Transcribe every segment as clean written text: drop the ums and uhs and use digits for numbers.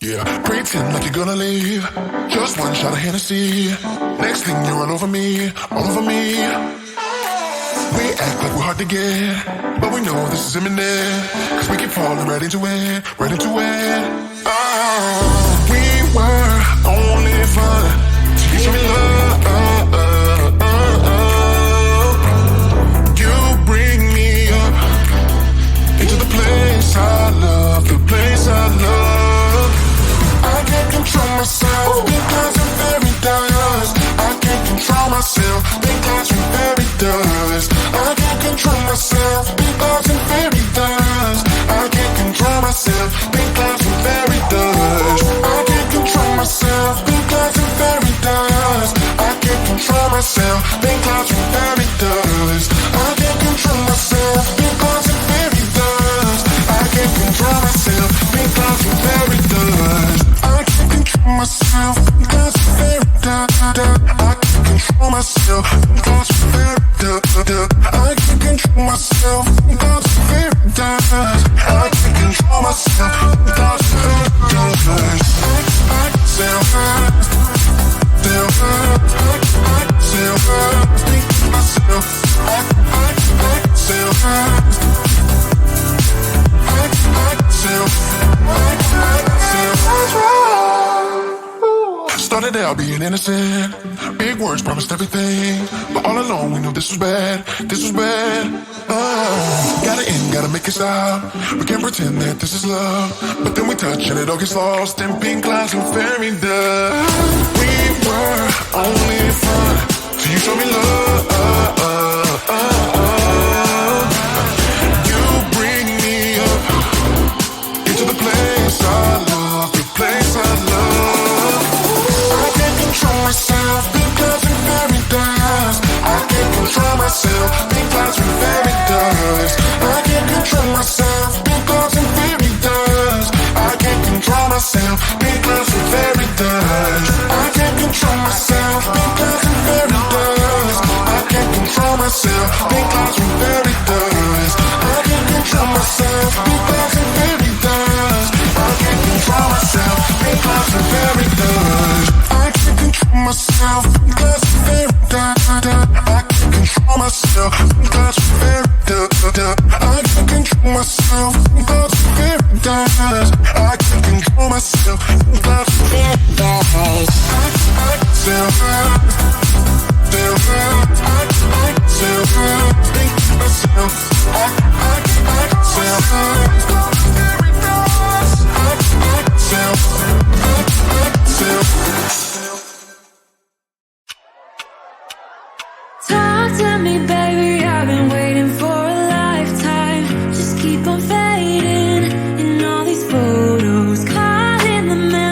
Yeah, pretend like you're gonna leave. Just one shot of Hennessy. Next thing you're all over me, all over me. We act like we're hard to get, but we know this is imminent. Cause we keep falling right into it, right into it. Oh, we were only fun till you show me love. You bring me up into the place I love, the place I love. I can't control myself because I'm very dust. I can't control myself because I'm very dust. I can't control myself because I'm very dust. I can't control myself because I'm very dust. I can't control myself because I'm very dust. I can't control myself because I'm very dust. I can't control myself because I'm very dust. I can't control myself because I'm very dust. I can't control myself because I'm very dust. I can't control myself because I'm very dust. I can't control myself because I'm very dust. I can't control myself because I'm very dust. I self started out being innocent. Big words promised everything, but all along we knew this was bad. This was bad. Gotta end, gotta make it stop. We can't pretend that this is love, but then we touch and it all gets lost in pink clouds and fairy dust. We were only fun till you show me love. You bring me up into the place I love, the place I love. I can't control myself because I'm very dust. I can't control myself because I'm very dust. I can't control myself because I'm very dust. I can't control myself because I'm very dust. I can't control myself because I'm very dust. I can't control myself because I'm very dust. I can't control myself because I'm very dust. I can't control myself because I'm very dust. I can't control myself because I'm very dust. I can't control myself because I'm very dust. I can't control myself because I'm very dust. I can't control myself because I'm very dust. Talk to me, baby, I've been waiting for a lifetime. Just keep on fading in all these photos, caught in the middle.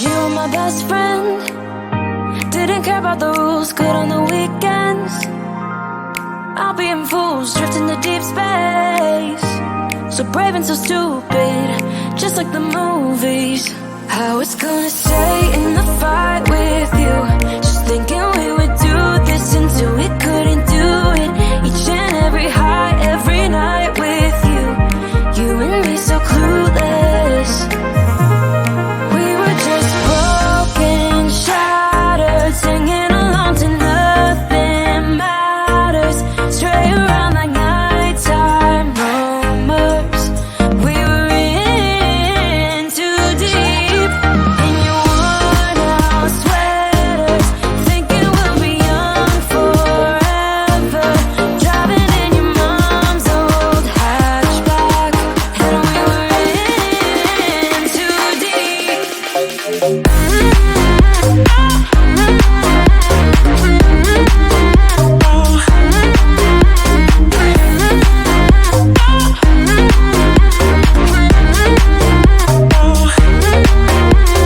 You were my best friend. Didn't care about the rules, good on the weekends. I'll be in fools, drifting to deep space. So brave and so stupid, just like the movies. I was gonna stay in the fight with you, just thinking we would do this until we couldn't do it. Each and every high, every night with you. You and me so clueless. We were just broken, shattered, singing along to nothing matters. Stray around like nighttime rumors. We were in too deep. In your worn out sweaters, thinking we'll be young forever. Driving in your mom's old hatchback, and we were in too deep.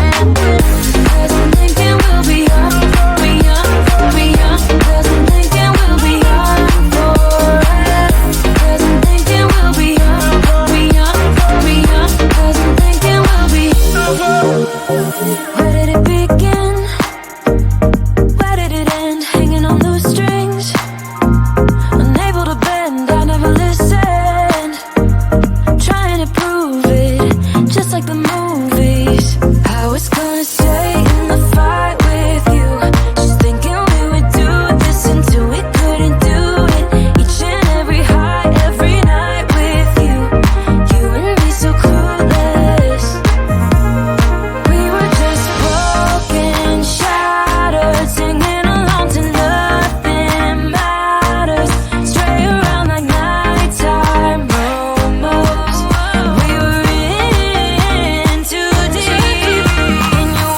Cause I'm thinking we'll be young, be young, be young. Cause I'm thinking we'll be young forever. Cause I'm thinking we'll be young, be young, be young. Cause I'm thinking we'll be. Where did it begin? Where did it end? Hanging on loose strings, unable to bend. I never listened, trying to prove it, just like the movies. I was gonna stay in the fight with you, just thinking we would do this until we couldn't do it. Each and every high, every night with you. You and me so clueless. We were just broken, shattered, singing along to nothing matters. Stray around like nighttime rumors. We were in too deep. In your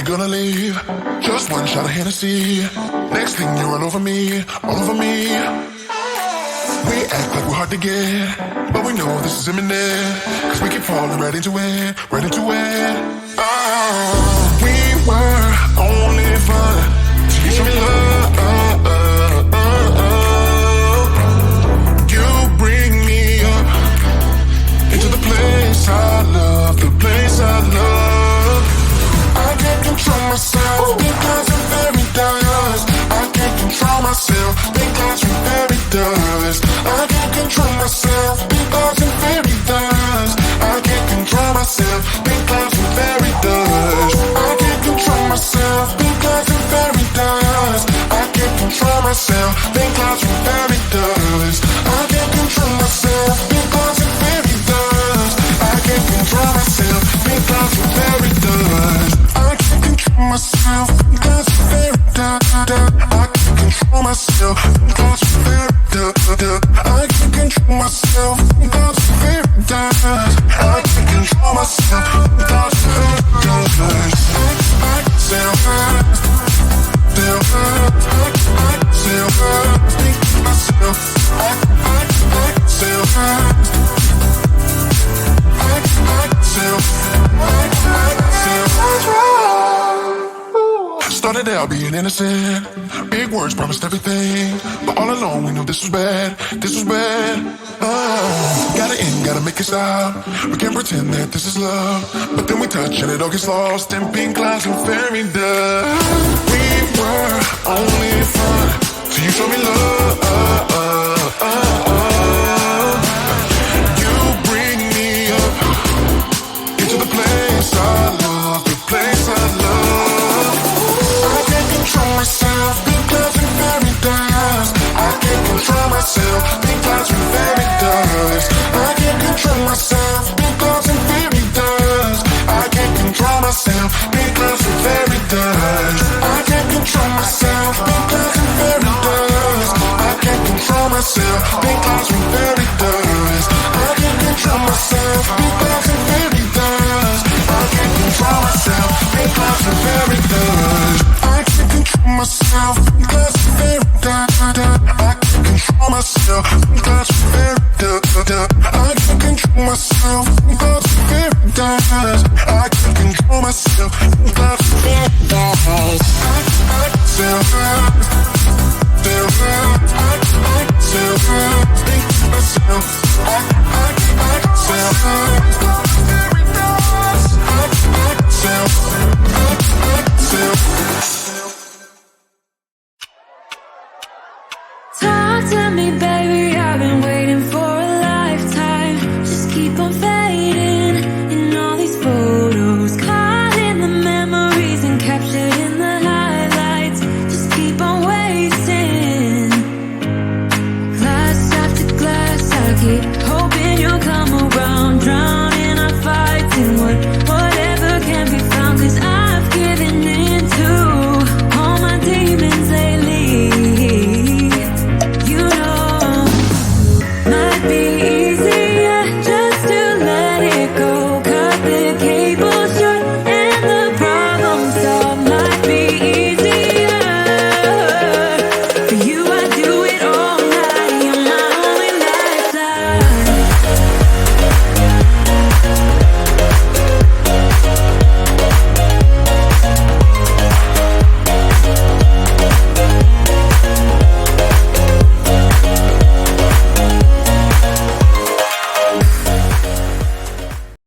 gonna leave? Just one shot of Hennessy. Next thing you're all over me, all over me. We act like we're hard to get, but we know this is imminent, cause we keep falling right into it, right into it. Oh, we were only fun till you show me love. You bring me up into the place I love, the place I love. I can't control myself because I'm very dust. I can't control myself because I'm very dust. I can't control myself because I'm very dust. I can't control myself because I'm very dust. I can't control myself because I'm very dust. I can't control myself because I'm very dust. I can't control myself because I'm very dust. I can't control myself because I'm very dust. I can't control myself because I'm very dust. I can't control myself because I'm very dust. I can't control myself because I'm very dust. I can't control myself because I'm very dust. I can sell fast, sell fast. I can sell fast, think to myself. I can sell fast. I can sell fast. Started out being innocent, big words promised everything, but all along we knew this was bad, this was bad. Oh, gotta end, gotta make it stop. We can't pretend that this is love, but then we touch and it all gets lost in pink clouds and fairy dust. We were only fun till you showed me love. You bring me up into the place I love, the place I love. I can't control myself because I'm very dust. I can't control myself because I'm very dust. I can't control myself because I'm very dust. I can't control myself because I'm very dust. I can't control myself because I'm very dust. I can't control myself because I'm very dust. I can't control myself because I'm very dust. I can't control myself because I'm very dust. I can't control myself because I'm very dust. I can't control myself because I'm very dust. I can't control myself because I'm very dust. I can't control myself because I'm very dust. I can sell fast, sell fast. I can sell fast, think to myself. I can sell fast, very dust. I can sell fast. Talk to me, baby.